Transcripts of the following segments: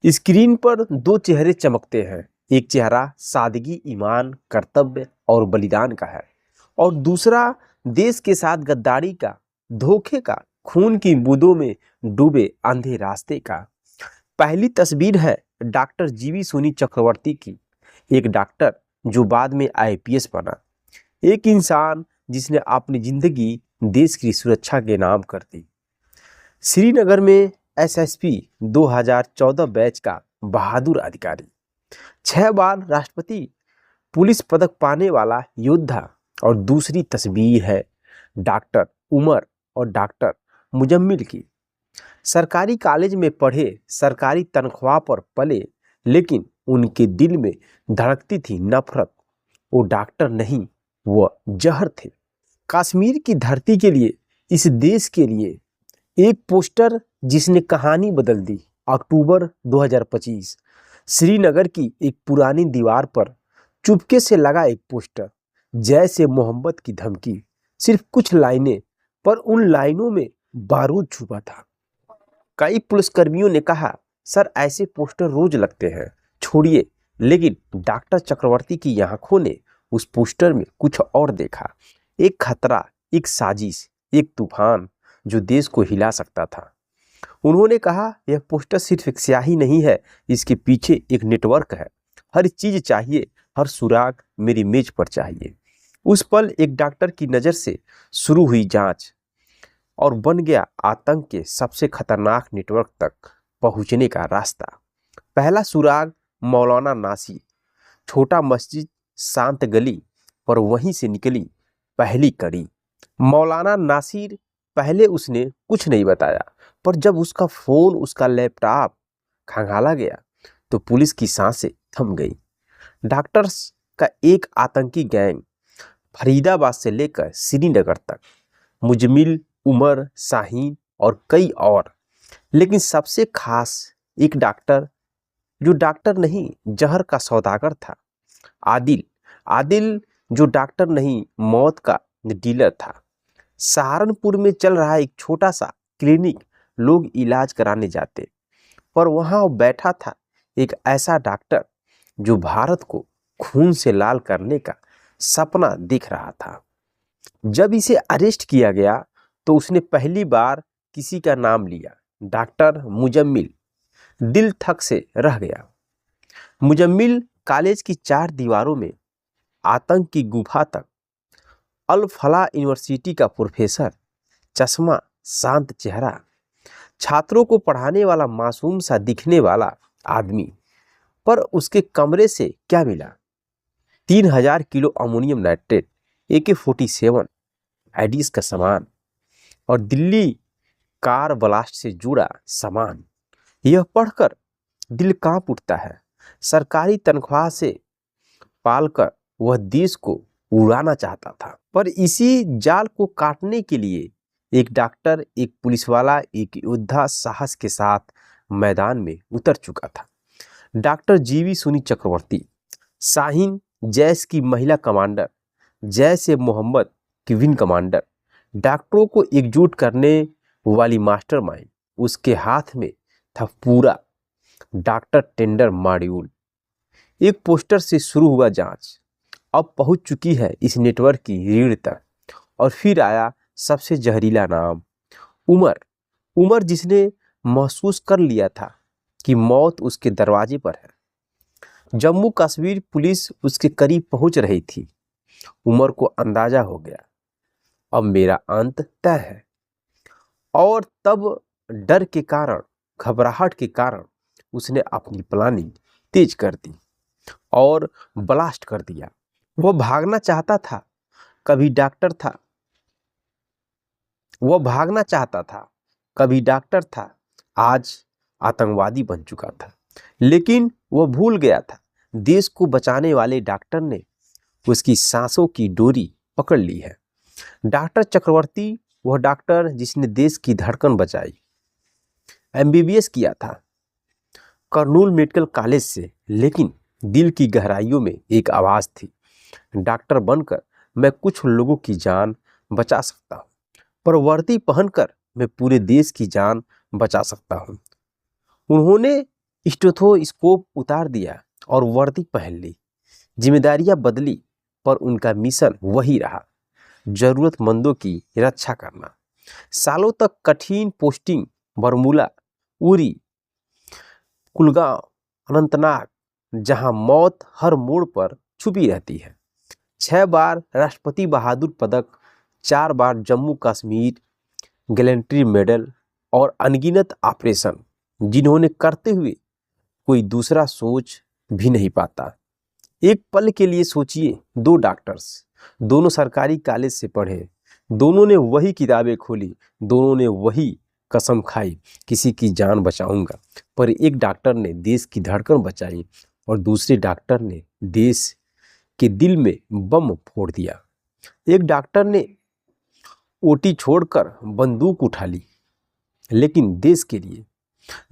Screen पर दो चेहरे चमकते हैं। एक चेहरा सादगी, ईमान, कर्तव्य और बलिदान का है और दूसरा देश के साथ गद्दारी का, धोखे का, खून की बूंदों में डूबे अंधे रास्ते का। पहली तस्वीर है डॉक्टर जीवी सोनी चक्रवर्ती की, एक डॉक्टर जो बाद में आईपीएस बना, एक इंसान जिसने अपनी जिंदगी देश की सुरक्षा के नाम कर दी। श्रीनगर में एसएसपी 2014 बैच का बहादुर अधिकारी, 6 बार राष्ट्रपति पुलिस पदक पाने वाला योद्धा। और दूसरी तस्वीर है डॉक्टर उमर और डॉक्टर मुजम्मिल की। सरकारी कॉलेज में पढ़े, सरकारी तनख्वाह पर पले, लेकिन उनके दिल में धड़कती थी नफरत। वो डॉक्टर नहीं, वो जहर थे। कश्मीर की धरती के लिए, इस देश के लिए एक पोस्टर जिसने कहानी बदल दी। अक्टूबर 2025, श्रीनगर की एक पुरानी दीवार पर चुपके से लगा एक पोस्टर, जैसे मोहब्बत की धमकी। सिर्फ कुछ लाइनें, पर उन लाइनों में बारूद छुपा था। कई पुलिसकर्मियों ने कहा, सर ऐसे पोस्टर रोज लगते हैं, छोड़िए। लेकिन डॉक्टर चक्रवर्ती की आंखों ने उस पोस्टर में कुछ और देखा। एक खतरा, एक साजिश, एक तूफान जो देश को हिला सकता था। उन्होंने कहा, यह पोस्टर सिर्फ एक स्याही नहीं है, इसके पीछे एक नेटवर्क है। हर चीज चाहिए, हर सुराग मेरी मेज पर चाहिए। उस पल एक डॉक्टर की नज़र से शुरू हुई जांच और बन गया आतंक के सबसे खतरनाक नेटवर्क तक पहुंचने का रास्ता। पहला सुराग मौलाना नासिर, छोटा मस्जिद, शांत गली, पर वहीं से निकली पहली कड़ी। मौलाना नासिर, पहले उसने कुछ नहीं बताया, पर जब उसका फोन, उसका लैपटॉप खंगाला गया तो पुलिस की सांसें थम गई। डॉक्टर्स का एक आतंकी गैंग, फरीदाबाद से लेकर श्रीनगर तक, मुजमिल, उमर, शाहीन और कई और। लेकिन सबसे खास एक डॉक्टर, जो डॉक्टर नहीं, जहर का सौदागर था। आदिल। आदिल जो डॉक्टर नहीं, मौत का डीलर था। सहारनपुर में चल रहा एक छोटा सा क्लिनिक, लोग इलाज कराने जाते, पर वहां वो बैठा था एक ऐसा डॉक्टर जो भारत को खून से लाल करने का सपना देख रहा था। जब इसे अरेस्ट किया गया तो उसने पहली बार किसी का नाम लिया, डॉक्टर मुजम्मिल। दिल थक से रह गया। मुजम्मिल कॉलेज की 4 दीवारों में, आतंक की गुफा तक, अल फलाह यूनिवर्सिटी का प्रोफेसर, चश्मा, शांत चेहरा, छात्रों को पढ़ाने वाला, मासूम सा दिखने वाला आदमी। पर उसके कमरे से क्या मिला? 3000 kilo ammonium nitrate, AK-47 Aedes का सामान और दिल्ली कार ब्लास्ट से जुड़ा सामान। यह पढ़कर दिल कांप उठता है। सरकारी तनख्वाह से पालकर वह देश को उड़ाना चाहता था, पर इसी जाल को काटने के लिए एक डॉक्टर, एक पुलिस वाला, एक योद्धा साहस के साथ मैदान में उतर चुका था। डॉक्टर जीवी सोनी चक्रवर्ती, शाहीन जैश की महिला कमांडर, जैश ए मोहम्मद की विंग कमांडर, डॉक्टरों को एकजुट करने वाली मास्टरमाइंड। उसके हाथ में था पूरा डॉक्टर टेंडर मॉड्यूल। एक पोस्टर से शुरू हुआ जांच अब पहुंच चुकी है इस नेटवर्क की रीढ़ तक। और फिर आया सबसे जहरीला नाम, उमर। उमर जिसने महसूस कर लिया था कि मौत उसके दरवाजे पर है। जम्मू कश्मीर पुलिस उसके करीब पहुंच रही थी। उमर को अंदाजा हो गया, अब मेरा अंत तय है। और तब डर के कारण, घबराहट के कारण, उसने अपनी प्लानिंग तेज कर दी और ब्लास्ट कर दिया। वह भागना चाहता था, कभी डॉक्टर था। वह भागना चाहता था, कभी डॉक्टर था, आज आतंकवादी बन चुका था। लेकिन वह भूल गया था, देश को बचाने वाले डॉक्टर ने उसकी सांसों की डोरी पकड़ ली है। डॉक्टर चक्रवर्ती, वह डॉक्टर जिसने देश की धड़कन बचाई। MBBS किया था कर्नूल मेडिकल कॉलेज से, लेकिन दिल की गहराइयों में एक आवाज़ थी, डॉक्टर बनकर मैं कुछ लोगों की जान बचा सकता हूँ, पर वर्दी पहनकर मैं पूरे देश की जान बचा सकता हूँ। उन्होंने स्टेथोस्कोप उतार दिया और वर्दी पहन ली। जिम्मेदारियां बदली पर उनका मिशन वही रहा, जरूरतमंदों की रक्षा करना। सालों तक कठिन पोस्टिंग बरमूला, उरी, कुलगांव, अनंतनाग, जहां मौत हर मोड़ पर छुपी रहती है। 6 बार राष्ट्रपति बहादुर पदक, 4 बार जम्मू कश्मीर गैलेंट्री मेडल और अनगिनत ऑपरेशन जिन्होंने करते हुए कोई दूसरा सोच भी नहीं पाता। एक पल के लिए सोचिए, 2 डॉक्टर्स, दोनों सरकारी कॉलेज से पढ़े, दोनों ने वही किताबें खोली, दोनों ने वही कसम खाई, किसी की जान बचाऊंगा। पर एक डॉक्टर ने देश की धड़कन बचाई और दूसरे डॉक्टर ने देश के दिल में बम फोड़ दिया। एक डॉक्टर ने ओटी छोड़कर बंदूक उठा ली, लेकिन देश के लिए।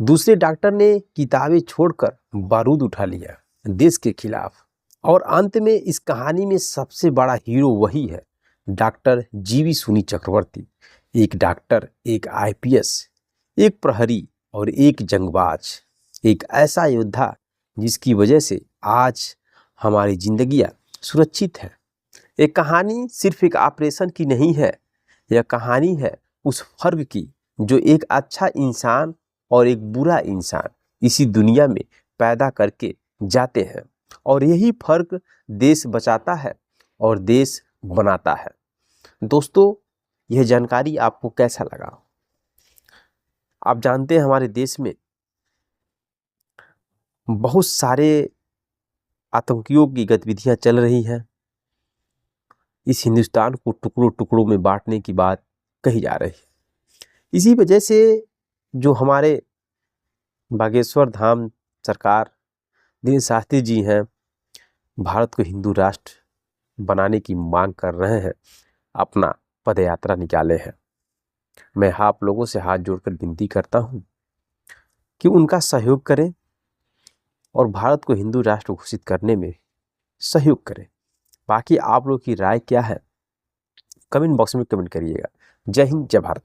दूसरे डॉक्टर ने किताबें छोड़कर बारूद उठा लिया, देश के खिलाफ। और अंत में इस कहानी में सबसे बड़ा हीरो वही है, डॉक्टर जीवी सुनी चक्रवर्ती। एक डॉक्टर, एक आईपीएस, एक प्रहरी और एक जंगबाज, एक ऐसा योद्धा जिसकी वजह से आज हमारी जिंदगियां सुरक्षित है। एक कहानी सिर्फ एक ऑपरेशन की नहीं है, यह कहानी है उस फर्क की जो एक अच्छा इंसान और एक बुरा इंसान इसी दुनिया में पैदा करके जाते हैं, और यही फर्क देश बचाता है और देश बनाता है। दोस्तों, यह जानकारी आपको कैसा लगा? आप जानते हैं हमारे देश में बहुत सारे आतंकियों की गतिविधियां चल रही हैं। इस हिंदुस्तान को टुकड़ों टुकड़ों में बांटने की बात कही जा रही है। इसी वजह से जो हमारे बागेश्वर धाम सरकार दिनेश शास्त्री जी हैं, भारत को हिंदू राष्ट्र बनाने की मांग कर रहे हैं, अपना पदयात्रा निकाले हैं। मैं आप लोगों से हाथ जोड़कर विनती करता हूं कि उनका सहयोग करें और भारत को हिंदू राष्ट्र घोषित करने में सहयोग करें। बाकी आप लोग की राय क्या है, कमेंट बॉक्स में कमेंट करिएगा। जय हिंद, जय भारत।